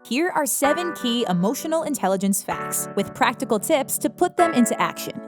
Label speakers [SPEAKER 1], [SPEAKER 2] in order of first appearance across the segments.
[SPEAKER 1] Here are 7 key emotional intelligence facts with practical tips to put them into action.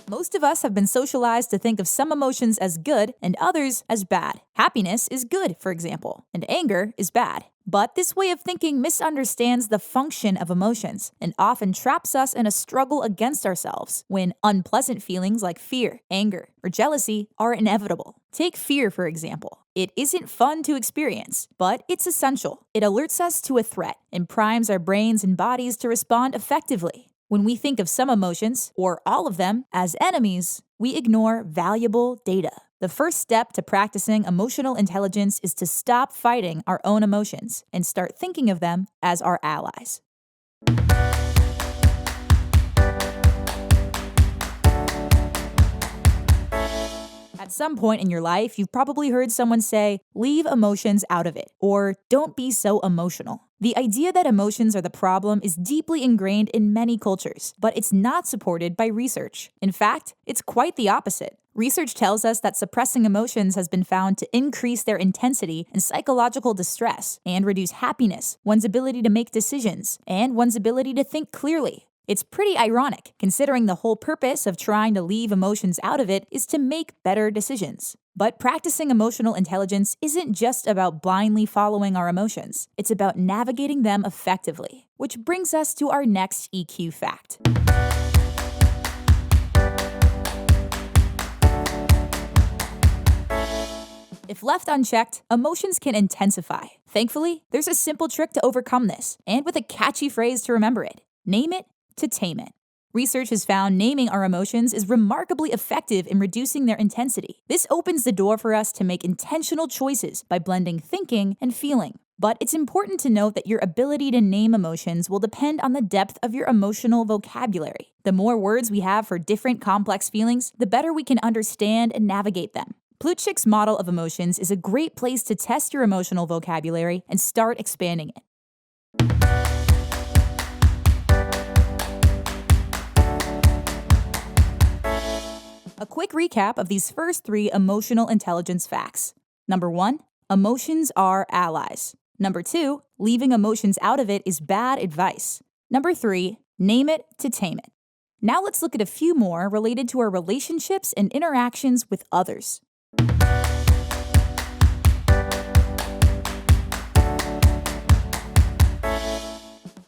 [SPEAKER 1] Most of us have been socialized to think of some emotions as good and others as bad. Happiness is good, for example, and anger is bad. But this way of thinking misunderstands the function of emotions and often traps us in a struggle against ourselves when unpleasant feelings like fear, anger, or jealousy are inevitable. Take fear, for example. It isn't fun to experience, but it's essential. It alerts us to a threat and primes our brains and bodies to respond effectively. When we think of some emotions, or all of them, as enemies, we ignore valuable data. The first step to practicing emotional intelligence is to stop fighting our own emotions and start thinking of them as our allies. At some point in your life, you've probably heard someone say, "Leave emotions out of it," or "Don't be so emotional." The idea that emotions are the problem is deeply ingrained in many cultures, but it's not supported by research. In fact, it's quite the opposite. Research tells us that suppressing emotions has been found to increase their intensity and psychological distress, and reduce happiness, one's ability to make decisions, and one's ability to think clearly. It's pretty ironic, considering the whole purpose of trying to leave emotions out of it is to make better decisions. But practicing emotional intelligence isn't just about blindly following our emotions. It's about navigating them effectively. Which brings us to our next EQ fact. If left unchecked, emotions can intensify. Thankfully, there's a simple trick to overcome this, and with a catchy phrase to remember it: name it to tame it. Research has found naming our emotions is remarkably effective in reducing their intensity. This opens the door for us to make intentional choices by blending thinking and feeling. But it's important to note that your ability to name emotions will depend on the depth of your emotional vocabulary. The more words we have for different complex feelings, the better we can understand and navigate them. Plutchik's model of emotions is a great place to test your emotional vocabulary and start expanding it. A quick recap of these first 3 emotional intelligence facts. Number 1, emotions are allies. Number 2, leaving emotions out of it is bad advice. Number 3, name it to tame it. Now let's look at a few more related to our relationships and interactions with others.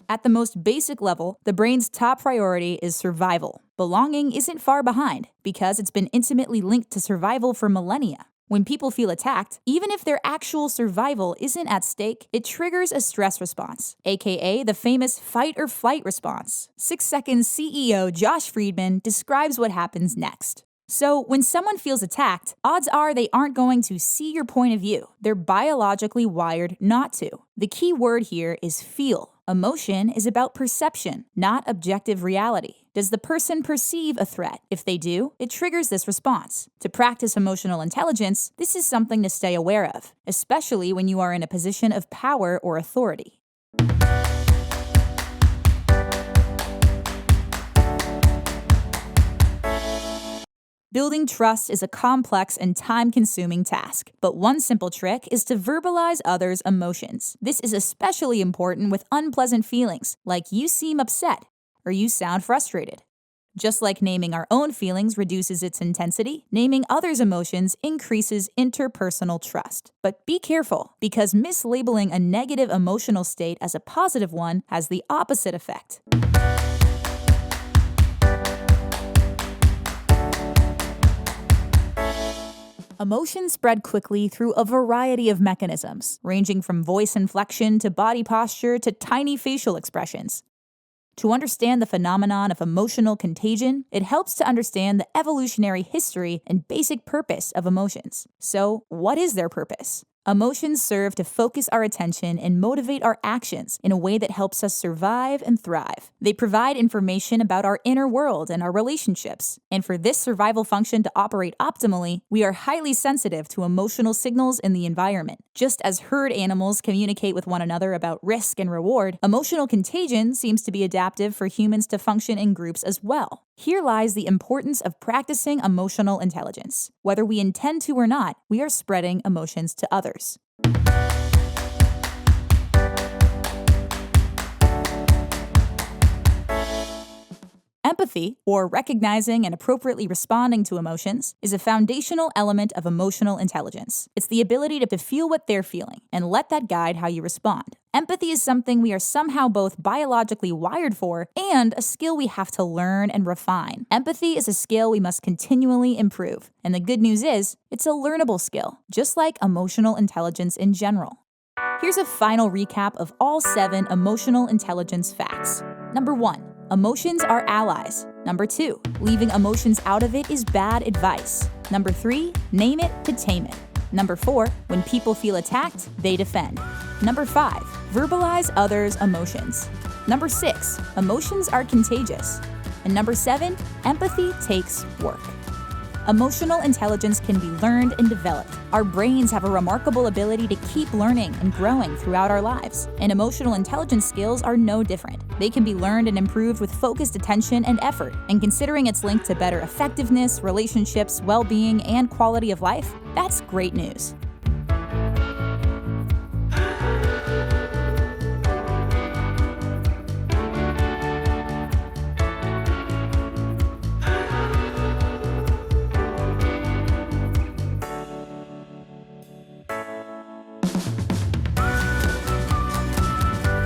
[SPEAKER 1] At the most basic level, the brain's top priority is survival. Belonging isn't far behind, because it's been intimately linked to survival for millennia. When people feel attacked, even if their actual survival isn't at stake, it triggers a stress response, aka the famous fight or flight response. 6 Seconds CEO Josh Friedman describes what happens next. So, when someone feels attacked, odds are they aren't going to see your point of view. They're biologically wired not to. The key word here is feel. Emotion is about perception, not objective reality. Does the person perceive a threat? If they do, it triggers this response. To practice emotional intelligence, this is something to stay aware of, especially when you are in a position of power or authority. Building trust is a complex and time-consuming task, but one simple trick is to verbalize others' emotions. This is especially important with unpleasant feelings, like "you seem upset" or "you sound frustrated." Just like naming our own feelings reduces its intensity, naming others' emotions increases interpersonal trust. But be careful, because mislabeling a negative emotional state as a positive one has the opposite effect. Emotions spread quickly through a variety of mechanisms, ranging from voice inflection to body posture to tiny facial expressions. To understand the phenomenon of emotional contagion, it helps to understand the evolutionary history and basic purpose of emotions. So, what is their purpose? Emotions serve to focus our attention and motivate our actions in a way that helps us survive and thrive. They provide information about our inner world and our relationships. And for this survival function to operate optimally, we are highly sensitive to emotional signals in the environment. Just as herd animals communicate with one another about risk and reward, emotional contagion seems to be adaptive for humans to function in groups as well. Here lies the importance of practicing emotional intelligence. Whether we intend to or not, we are spreading emotions to others. Empathy, or recognizing and appropriately responding to emotions, is a foundational element of emotional intelligence. It's the ability to feel what they're feeling and let that guide how you respond. Empathy is something we are somehow both biologically wired for and a skill we have to learn and refine. Empathy is a skill we must continually improve. And the good news is, it's a learnable skill, just like emotional intelligence in general. Here's a final recap of all 7 emotional intelligence facts. Number 1. Emotions are allies. Number 2. Leaving emotions out of it is bad advice. Number 3. Name it to tame it. Number 4. When people feel attacked, they defend. Number 5. Verbalize others' emotions. Number 6. Emotions are contagious. And number 7. Empathy takes work. Emotional intelligence can be learned and developed. Our brains have a remarkable ability to keep learning and growing throughout our lives, and emotional intelligence skills are no different. They can be learned and improved with focused attention and effort, and considering its link to better effectiveness, relationships, well-being, and quality of life, that's great news.